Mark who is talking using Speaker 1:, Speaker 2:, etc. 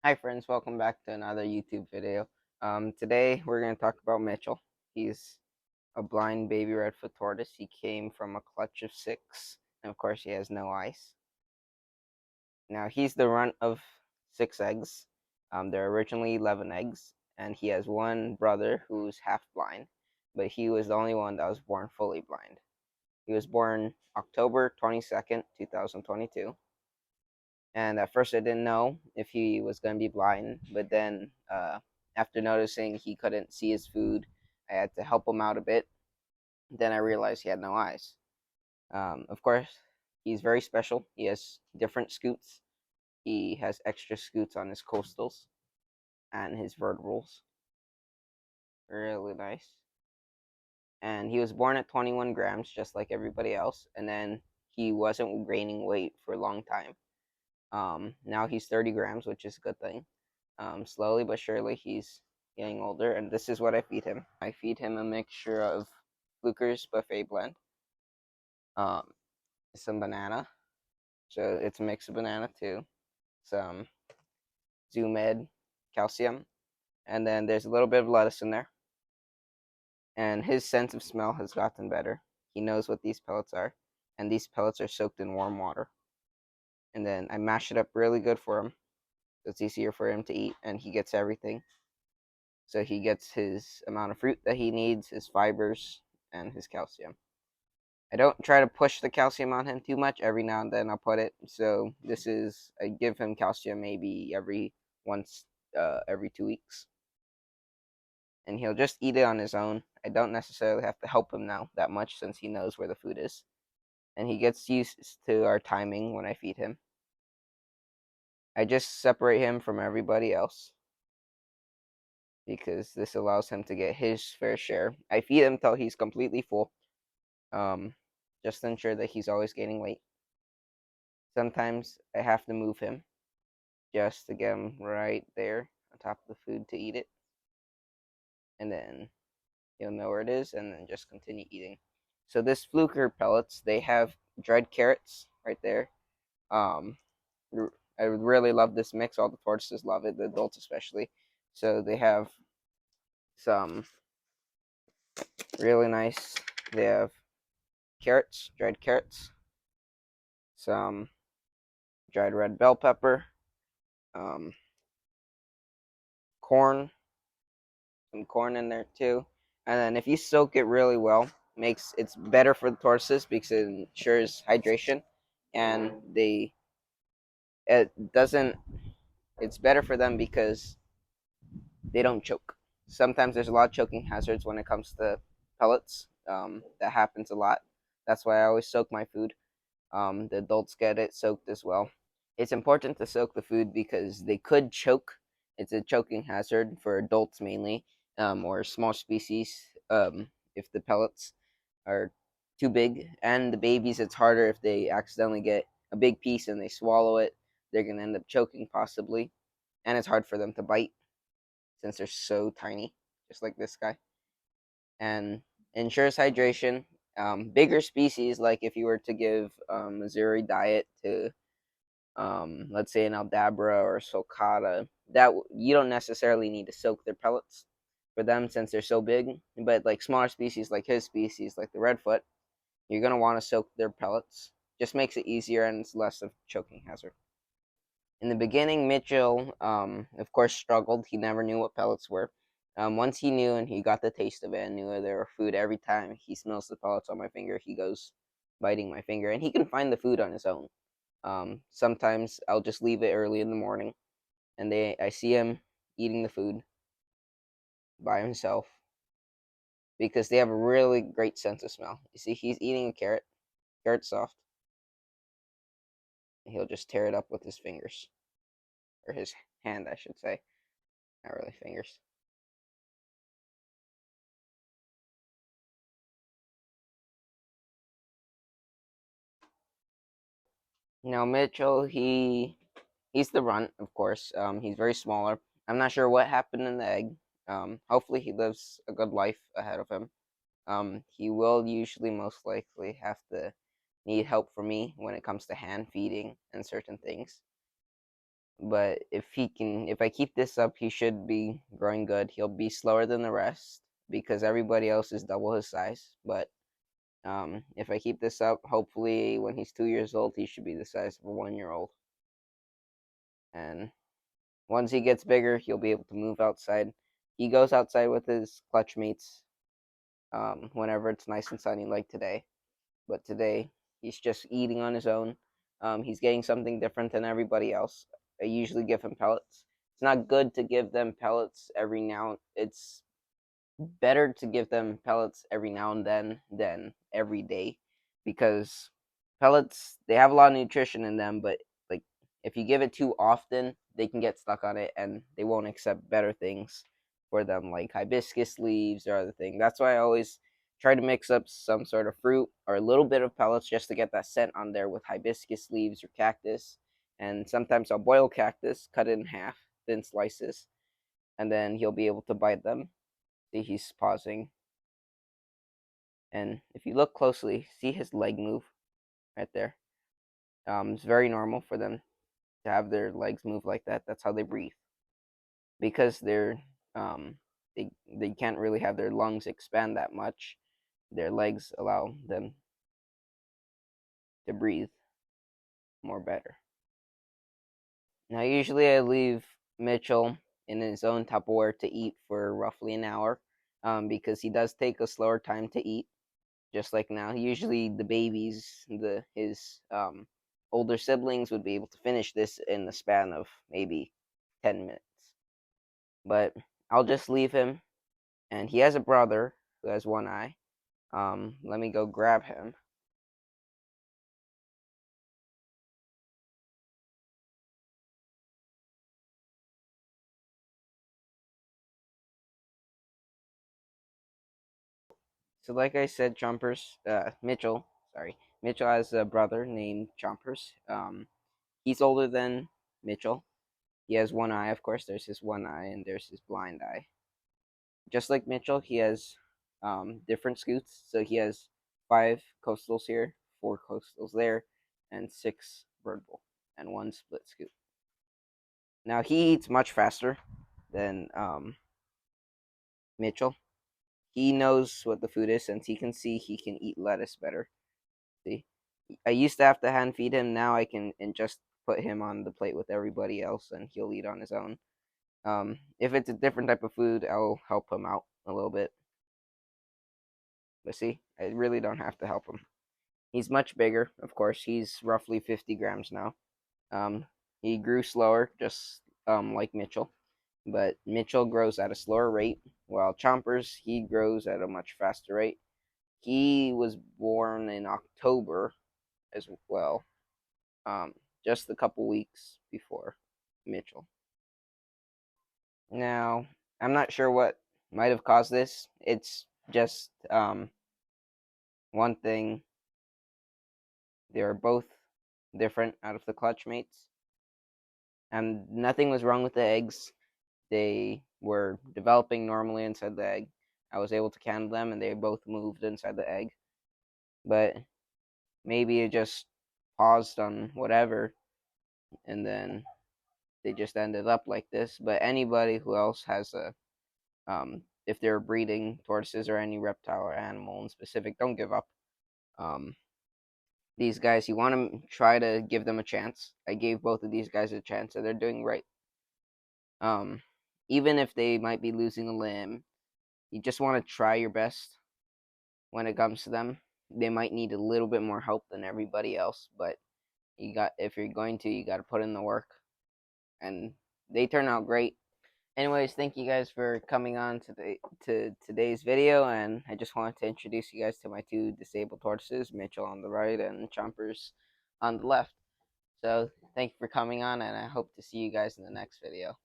Speaker 1: Hi friends, welcome back to another YouTube video. Today we're going to talk about Mitchell. He's a blind baby redfoot tortoise. He came from a clutch of six, and of course he has no eyes. Now he's the runt of six eggs. There are originally 11 eggs, and he has one brother who's half blind, but he was the only one that was born fully blind. He was born October 22nd, 2022. And at first, I didn't know if he was going to be blind, but then after noticing he couldn't see his food, I had to help him out a bit. Then I realized he had no eyes. Of course, he's very special. He has different scoots. He has extra scoots on his coastals and his vertebrals. Really nice. And he was born at 21 grams, just like everybody else. And then he wasn't gaining weight for a long time. Now he's 30 grams, which is a good thing. Slowly but surely, he's getting older, and this is what I feed him. I feed him a mixture of Fluker's buffet blend, um, some banana, so it's a mix of banana too, some Zoomed calcium, and then there's a little bit of lettuce in there. And his sense of smell has gotten better. He knows what these pellets are, and these pellets are soaked in warm water. And then I mash it up really good for him, so it's easier for him to eat, and he gets everything. So he gets his amount of fruit that he needs, his fibers, and his calcium. I don't try to push the calcium on him too much. Every now and then I'll put it. So I give him calcium maybe every 2 weeks. And he'll just eat it on his own. I don't necessarily have to help him now that much since he knows where the food is. And he gets used to our timing when I feed him. I just separate him from everybody else because this allows him to get his fair share. I feed him till he's completely full, um, just to ensure that he's always gaining weight. Sometimes I have to move him just to get him right there on top of the food to eat it, and then he'll know where it is, and then just continue eating. So this Fluker pellets, they have dried carrots right there. Um, I really love this mix. All the tortoises love it, the adults especially. So they have some really nice. They have carrots, dried carrots, some dried red bell pepper, um, corn, some corn in there too. And then if you soak it really well, makes it's better for the tortoises because it ensures hydration, and it doesn't. It's better for them because they don't choke. Sometimes there's a lot of choking hazards when it comes to pellets. That happens a lot. That's why I always soak my food. The adults get it soaked as well. It's important to soak the food because they could choke. It's a choking hazard for adults mainly, or small species. If the pellets are too big, and the babies, it's harder if they accidentally get a big piece and they swallow it. They're gonna end up choking possibly, and it's hard for them to bite since they're so tiny, just like this guy. And ensures hydration. Bigger species, like if you were to give Missouri diet to let's say an Aldabra or Sulcata, that you don't necessarily need to soak their pellets for them since they're so big. But like smaller species, like his species, like the redfoot, you're gonna want to soak their pellets. Just makes it easier and it's less of a choking hazard. In the beginning, Mitchell, of course, struggled. He never knew what pellets were. Once he knew and he got the taste of it and knew there were food, every time he smells the pellets on my finger, he goes biting my finger, and he can find the food on his own. Sometimes I'll just leave it early in the morning, and I see him eating the food by himself because they have a really great sense of smell. You see, he's eating a carrot. Carrot's soft. And he'll just tear it up with his fingers, or his hand, I should say. Not really fingers. Now Mitchell, he's the runt, of course. He's very smaller. I'm not sure what happened in the egg. Hopefully he lives a good life ahead of him. He will usually most likely have to need help from me when it comes to hand feeding and certain things. But if I keep this up, he should be growing good. He'll be slower than the rest because everybody else is double his size. But if I keep this up, hopefully when he's 2 years old, he should be the size of a 1 year old. And once he gets bigger, he'll be able to move outside. He goes outside with his clutch mates whenever it's nice and sunny, like today. But today, he's just eating on his own. He's getting something different than everybody else. I usually give him pellets. It's not good to give them pellets every now. It's better to give them pellets every now and then than every day, because pellets, they have a lot of nutrition in them, but like if you give it too often, they can get stuck on it and they won't accept better things for them, like hibiscus leaves or other things. That's why I always try to mix up some sort of fruit or a little bit of pellets just to get that scent on there with hibiscus leaves or cactus. And sometimes I'll boil cactus, cut it in half, thin slices, and then he'll be able to bite them. See, he's pausing. And if you look closely, see his leg move right there. It's very normal for them to have their legs move like that. That's how they breathe. Because um, they can't really have their lungs expand that much. Their legs allow them to breathe more better. Now, usually I leave Mitchell in his own Tupperware to eat for roughly an hour, because he does take a slower time to eat. Just like now, usually the babies, his older siblings would be able to finish this in the span of maybe 10 minutes. But I'll just leave him, and he has a brother who has one eye. Let me go grab him. So, like I said, Mitchell has a brother named Chompers. He's older than Mitchell. He has one eye, of course. There's his one eye, and there's his blind eye. Just like Mitchell, he has different scoots. So he has 5 coastals here, 4 coastals there, and 6 vertical, and 1 split scoot. Now he eats much faster than Mitchell. He knows what the food is, since he can see he can eat lettuce better. See, I used to have to hand feed him. Now I can and just put him on the plate with everybody else, and he'll eat on his own. If it's a different type of food, I'll help him out a little bit. But see, I really don't have to help him. He's much bigger, of course. He's roughly 50 grams now. Um, he grew slower, just like Mitchell. But Mitchell grows at a slower rate, while Chompers, he grows at a much faster rate. He was born in October as well, just a couple weeks before Mitchell. Now, I'm not sure what might have caused this. It's just one thing. They were both different out of the clutch mates, and nothing was wrong with the eggs. They were developing normally inside the egg. I was able to count them, and they both moved inside the egg. But maybe it just paused on whatever, and then they just ended up like this. But anybody who else has if they're breeding tortoises or any reptile or animal in specific, don't give up. Um, these guys, you want to try to give them a chance. I gave both of these guys a chance, and they're doing right. Um, Even if they might be losing a limb, you just want to try your best when it comes to them. They might need a little bit more help than everybody else, but if you're going to, you got to put in the work, and they turn out great. Anyways, thank you guys for coming on to today's video, and I just wanted to introduce you guys to my 2 disabled tortoises, Mitchell on the right and Chompers on the left. So thank you for coming on, and I hope to see you guys in the next video.